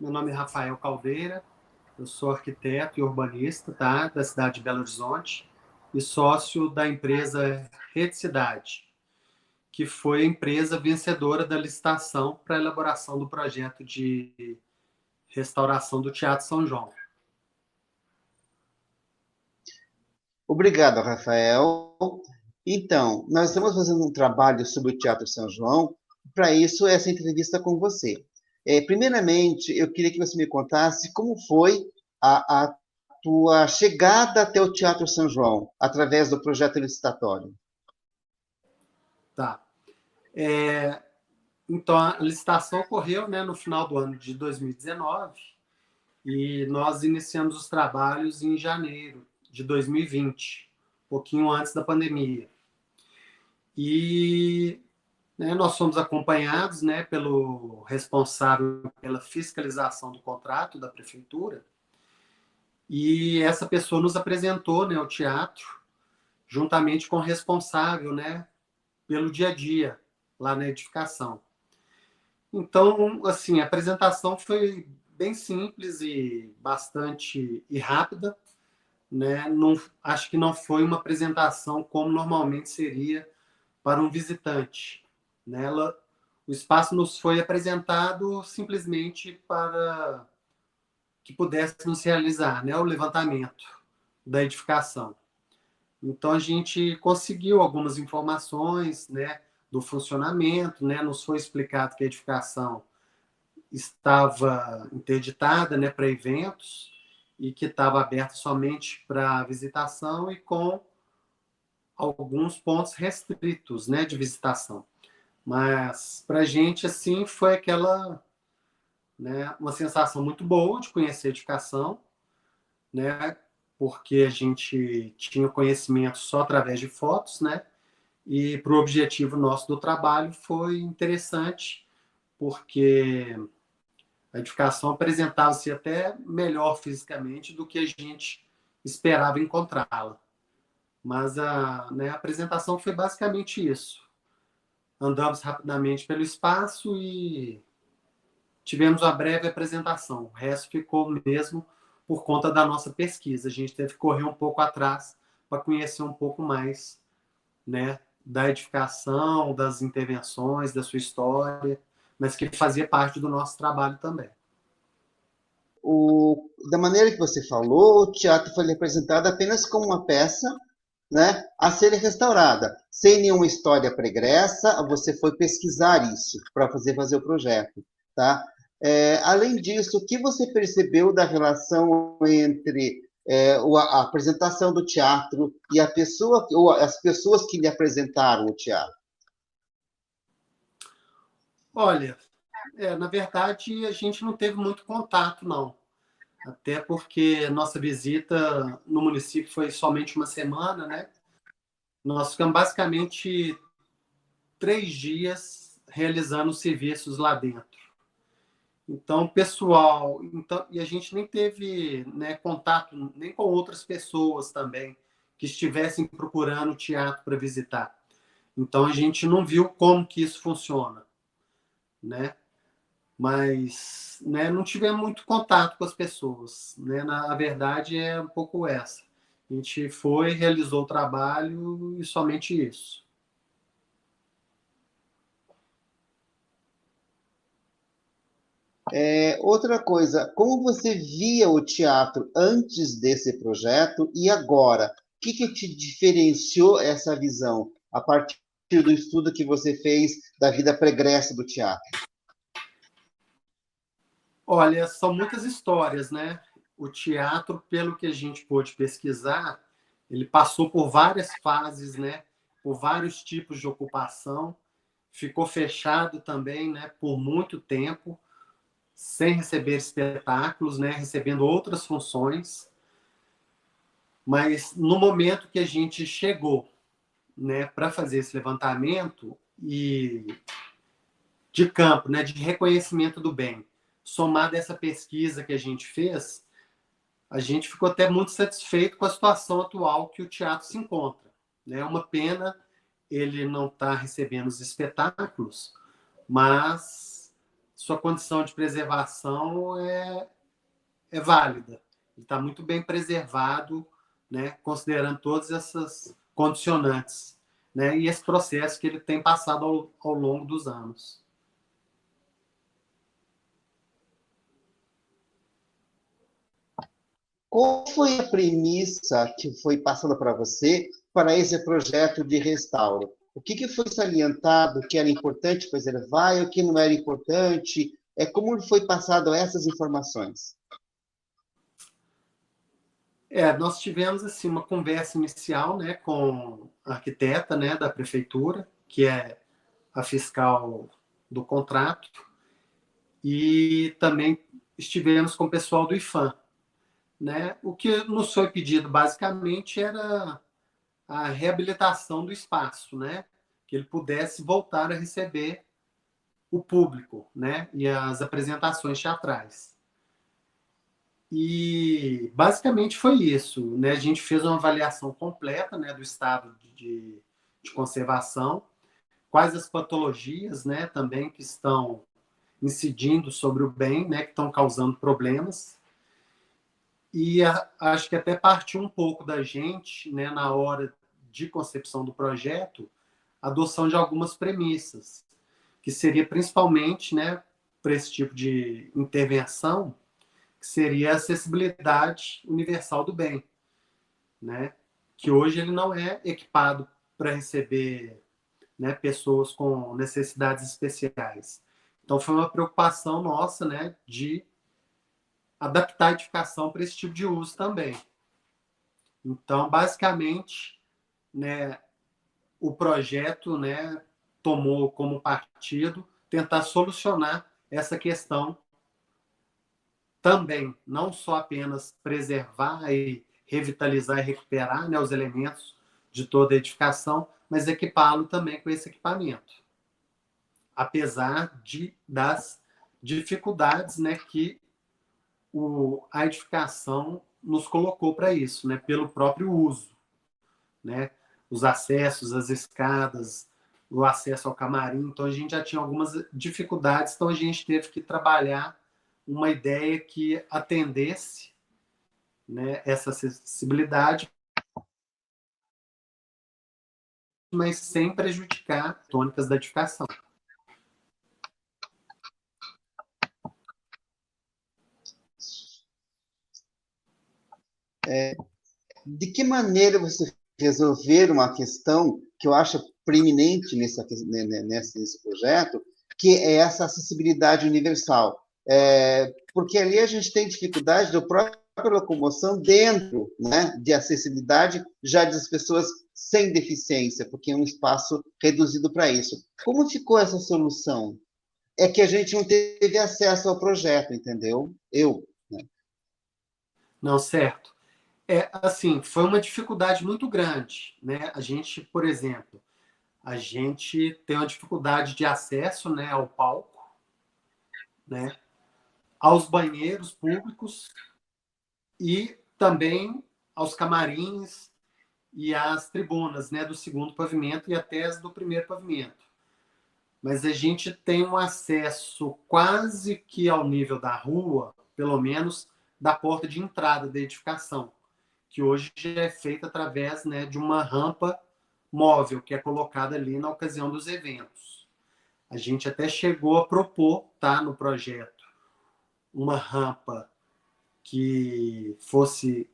Meu nome é Rafael Caldeira, eu sou arquiteto e urbanista, tá? Da cidade de Belo Horizonte e sócio da empresa Rede Cidade, que foi a empresa vencedora da licitação para a elaboração do projeto de restauração do Teatro São João. Obrigado, Rafael. Então, nós estamos fazendo um trabalho sobre o Teatro São João. Para isso, essa entrevista com você. Primeiramente, eu queria que você me contasse como foi a tua chegada até o Teatro São João, através do projeto licitatório. Tá. Então, a licitação ocorreu, né, no final do ano de 2019 e nós iniciamos os trabalhos em janeiro de 2020, um pouquinho antes da pandemia. E nós fomos acompanhados, né, pelo responsável pela fiscalização do contrato da prefeitura, e essa pessoa nos apresentou, né, o teatro, juntamente com o responsável, né, pelo dia a dia lá na edificação. Então, assim, a apresentação foi bem simples e bastante rápida, né? Não, acho que não foi uma apresentação como normalmente seria para um visitante, né? O espaço nos foi apresentado simplesmente para que pudéssemos realizar, né, o levantamento da edificação. Então a gente conseguiu algumas informações, né, do funcionamento, né, nos foi explicado que a edificação estava interditada, né, para eventos e que estava aberta somente para visitação e com alguns pontos restritos, né, de visitação. Mas para a gente assim foi aquela, né, uma sensação muito boa de conhecer a edificação, né, porque a gente tinha conhecimento só através de fotos, né, e para o objetivo nosso do trabalho foi interessante, porque a edificação apresentava-se até melhor fisicamente do que a gente esperava encontrá-la. Mas a apresentação foi basicamente isso. Andamos rapidamente pelo espaço e tivemos uma breve apresentação. O resto ficou mesmo por conta da nossa pesquisa. A gente teve que correr um pouco atrás para conhecer um pouco mais, né, da edificação, das intervenções, da sua história, mas que fazia parte do nosso trabalho também. Da maneira que você falou, o teatro foi representado apenas como uma peça, né, a ser restaurada, sem nenhuma história pregressa. Você foi pesquisar isso para fazer o projeto, tá? Além disso, o que você percebeu da relação entre a apresentação do teatro e a pessoa ou as pessoas que lhe apresentaram o teatro? Olha, na verdade, a gente não teve muito contato, não. Até porque nossa visita no município foi somente uma semana, né? Nós ficamos basicamente 3 dias realizando serviços lá dentro. Então, pessoal, então, e a gente nem teve, né, contato nem com outras pessoas também que estivessem procurando teatro para visitar. Então, a gente não viu como que isso funciona, né? Mas, né, não tivemos muito contato com as pessoas, né? Na verdade, é um pouco essa. A gente foi, realizou o trabalho e somente isso. Outra coisa, como você via o teatro antes desse projeto e agora? O que te diferenciou essa visão a partir do estudo que você fez da vida pregressa do teatro? Olha, são muitas histórias, né? O teatro, pelo que a gente pôde pesquisar, ele passou por várias fases, né? Por vários tipos de ocupação, ficou fechado também, né? Por muito tempo, sem receber espetáculos, né? Recebendo outras funções. Mas no momento que a gente chegou, né, para fazer esse levantamento e de campo, né, de reconhecimento do bem, somado a essa pesquisa que a gente fez, a gente ficou até muito satisfeito com a situação atual que o teatro se encontra. É uma pena ele não estar recebendo os espetáculos, mas sua condição de preservação é válida. Ele está muito bem preservado, né, considerando todas essas condicionantes, né, e esse processo que ele tem passado ao longo dos anos. Qual foi a premissa que foi passada para você para esse projeto de restauro? O que foi salientado que era importante preservar e o que não era importante? Como foi passado essas informações? Nós tivemos assim uma conversa inicial, né, com a arquiteta, né, da prefeitura, que é a fiscal do contrato, e também estivemos com o pessoal do IFAM, né? O que nos foi pedido basicamente era a reabilitação do espaço, né? Que ele pudesse voltar a receber o público, né? E as apresentações teatrais. E basicamente foi isso, né? A gente fez uma avaliação completa, né, do estado de conservação, quais as patologias, né, também que estão incidindo sobre o bem, né, que estão causando problemas. E acho que até partiu um pouco da gente, né, na hora de concepção do projeto, a adoção de algumas premissas, que seria principalmente, né, para esse tipo de intervenção, que seria a acessibilidade universal do bem, né, que hoje ele não é equipado para receber, né, pessoas com necessidades especiais. Então foi uma preocupação nossa, né, de adaptar a edificação para esse tipo de uso também. Então, basicamente, né, o projeto, né, tomou como partido tentar solucionar essa questão também, não só apenas preservar e revitalizar e recuperar, né, os elementos de toda a edificação, mas equipá-lo também com esse equipamento, apesar das dificuldades, né, que a edificação nos colocou para isso, né, pelo próprio uso, né, os acessos, as escadas, o acesso ao camarim. Então a gente já tinha algumas dificuldades, então a gente teve que trabalhar uma ideia que atendesse, né, essa acessibilidade, mas sem prejudicar as tônicas da edificação. De que maneira você resolver uma questão que eu acho preeminente nesse projeto, que é essa acessibilidade universal? Porque ali a gente tem dificuldade da própria locomoção dentro, né, de acessibilidade já das pessoas sem deficiência, porque é um espaço reduzido para isso. Como ficou essa solução? É que a gente não teve acesso ao projeto, entendeu? Né? Não, certo. Assim, foi uma dificuldade muito grande, né? A gente, por exemplo, a gente tem uma dificuldade de acesso, né, ao palco, né, aos banheiros públicos e também aos camarins e às tribunas, né, do segundo pavimento e até as do primeiro pavimento. Mas a gente tem um acesso quase que ao nível da rua, pelo menos da porta de entrada da edificação, que hoje já é feita através, né, de uma rampa móvel que é colocada ali na ocasião dos eventos. A gente até chegou a propor, tá, no projeto, uma rampa que fosse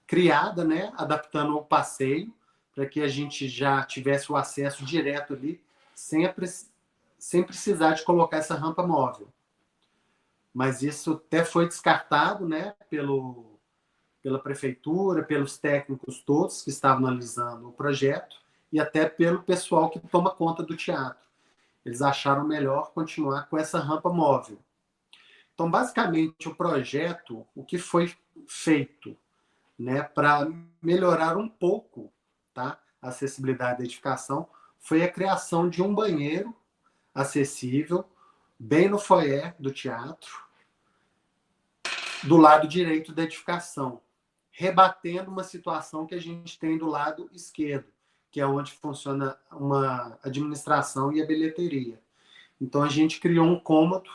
criada, né, adaptando o passeio, para que a gente já tivesse o acesso direto ali, sem precisar de colocar essa rampa móvel. Mas isso até foi descartado, né, pela prefeitura, pelos técnicos todos que estavam analisando o projeto e até pelo pessoal que toma conta do teatro. Eles acharam melhor continuar com essa rampa móvel. Então, basicamente, o projeto, o que foi feito, né, para melhorar um pouco, tá, a acessibilidade da edificação, foi a criação de um banheiro acessível, bem no foyer do teatro, do lado direito da edificação, rebatendo uma situação que a gente tem do lado esquerdo, que é onde funciona uma administração e a bilheteria. Então, a gente criou um cômodo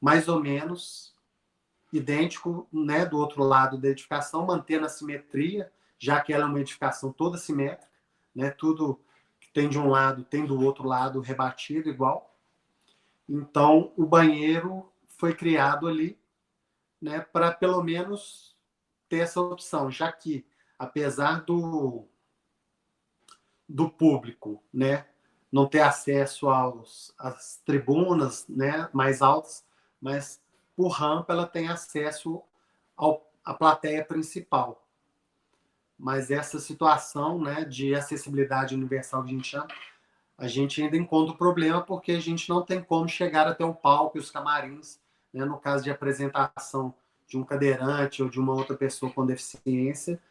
mais ou menos idêntico, né, do outro lado da edificação, mantendo a simetria, já que ela é uma edificação toda simétrica, né, tudo que tem de um lado tem do outro lado rebatido igual. Então, o banheiro foi criado ali, né, para pelo menos ter essa opção, já que, apesar do público, né, não ter acesso às tribunas, né, mais altas, mas por rampa ela tem acesso à plateia principal. Mas essa situação, né, de acessibilidade universal que a gente ainda encontra o problema porque a gente não tem como chegar até o palco e os camarins, né, no caso de apresentação de um cadeirante ou de uma outra pessoa com deficiência,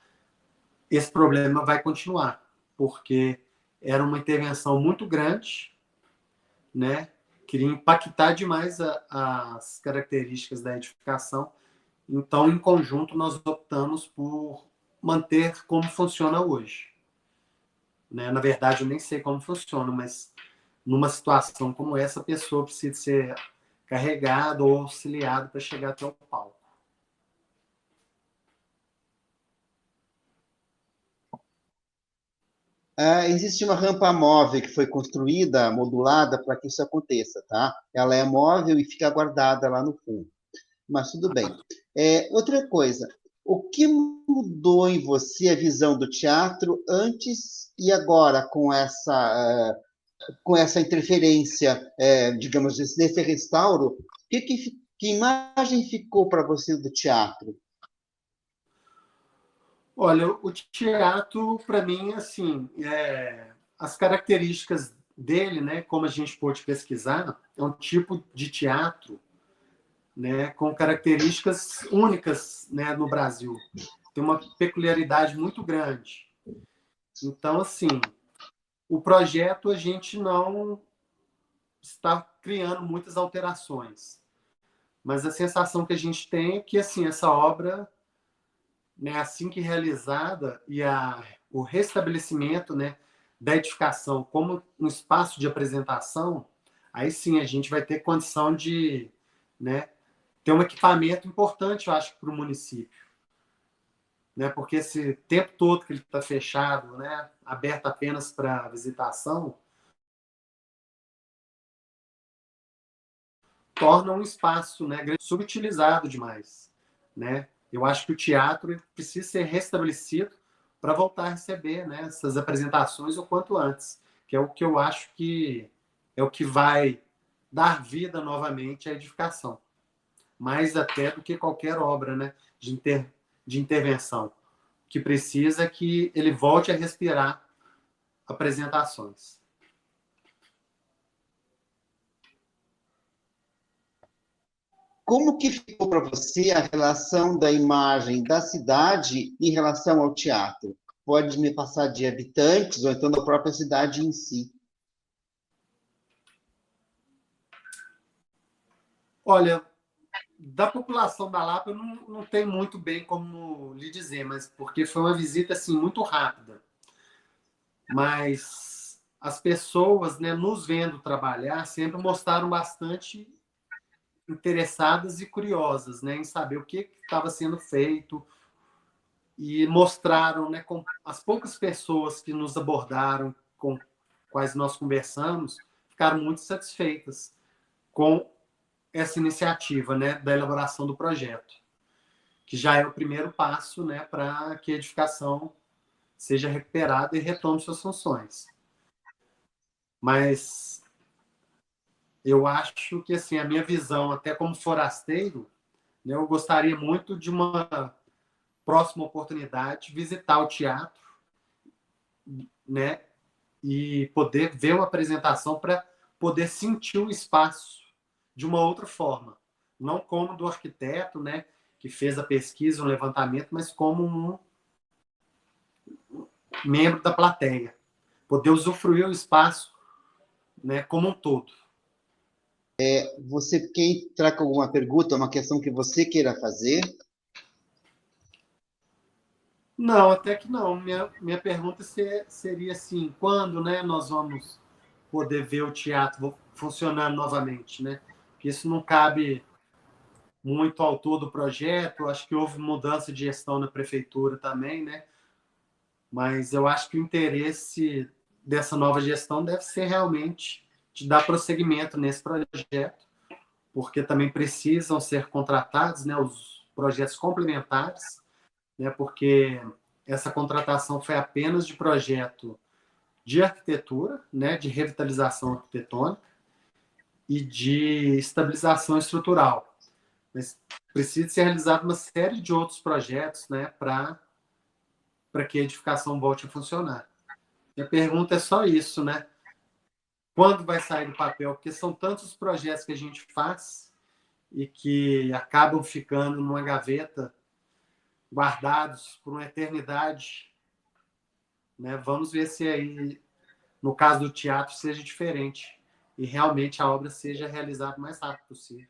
esse problema vai continuar, porque era uma intervenção muito grande, né? Queria impactar demais as características da edificação. Então, em conjunto, nós optamos por manter como funciona hoje. Né? Na verdade, eu nem sei como funciona, mas numa situação como essa, a pessoa precisa ser carregada ou auxiliada para chegar até o palco. Existe uma rampa móvel que foi construída, modulada, para que isso aconteça, tá? Ela é móvel e fica guardada lá no fundo. Mas tudo bem. Outra coisa, o que mudou em você a visão do teatro antes e agora com essa interferência, digamos, nesse restauro? Que imagem ficou para você do teatro? Olha, o teatro, para mim, assim, as características dele, né, como a gente pôde pesquisar, é um tipo de teatro, né, com características únicas, né, no Brasil. Tem uma peculiaridade muito grande. Então, assim, o projeto a gente não está criando muitas alterações, mas a sensação que a gente tem é que, assim, essa obra, né, assim que realizada, e o restabelecimento, né, da edificação como um espaço de apresentação, aí sim a gente vai ter condição de, né, ter um equipamento importante, eu acho, para o município. Né, porque esse tempo todo que ele está fechado, né, aberto apenas para visitação, torna um espaço, né, subutilizado demais. Né? Eu acho que o teatro precisa ser restabelecido para voltar a receber, né, essas apresentações o quanto antes, que é o que eu acho que é o que vai dar vida novamente à edificação, mais até do que qualquer obra, né, de intervenção, que precisa é que ele volte a respirar apresentações. Como que ficou para você a relação da imagem da cidade em relação ao teatro? Pode me passar de habitantes ou então da própria cidade em si? Olha, da população da Lapa eu não tenho muito bem como lhe dizer, mas porque foi uma visita assim muito rápida. Mas as pessoas, né, nos vendo trabalhar sempre mostraram bastante interessadas e curiosas, né, em saber o que estava sendo feito e mostraram, né, com as poucas pessoas que nos abordaram, com quais nós conversamos, ficaram muito satisfeitas com essa iniciativa, né, da elaboração do projeto, que já é o primeiro passo, né, para que a edificação seja recuperada e retome suas funções. Mas eu acho que, assim, a minha visão, até como forasteiro, né, eu gostaria muito de uma próxima oportunidade visitar o teatro, né, e poder ver uma apresentação para poder sentir o espaço de uma outra forma, não como do arquiteto, né, que fez a pesquisa, o levantamento, mas como um membro da plateia, poder usufruir o espaço, né, como um todo. Você quer entrar com alguma pergunta, uma questão que você queira fazer? Não, até que não. Minha pergunta seria assim, quando, né, nós vamos poder ver o teatro funcionando novamente, né? Porque isso não cabe muito autor do projeto, acho que houve mudança de gestão na prefeitura também, né? Mas eu acho que o interesse dessa nova gestão deve ser realmente de dar prosseguimento nesse projeto, porque também precisam ser contratados, né, os projetos complementares, né, porque essa contratação foi apenas de projeto de arquitetura, né, de revitalização arquitetônica e de estabilização estrutural. Mas precisa ser realizada uma série de outros projetos, né, para que a edificação volte a funcionar. E a pergunta é só isso, né? Quando vai sair do papel? Porque são tantos projetos que a gente faz e que acabam ficando numa gaveta, guardados por uma eternidade, né? Vamos ver se aí, no caso do teatro, seja diferente e realmente a obra seja realizada o mais rápido possível.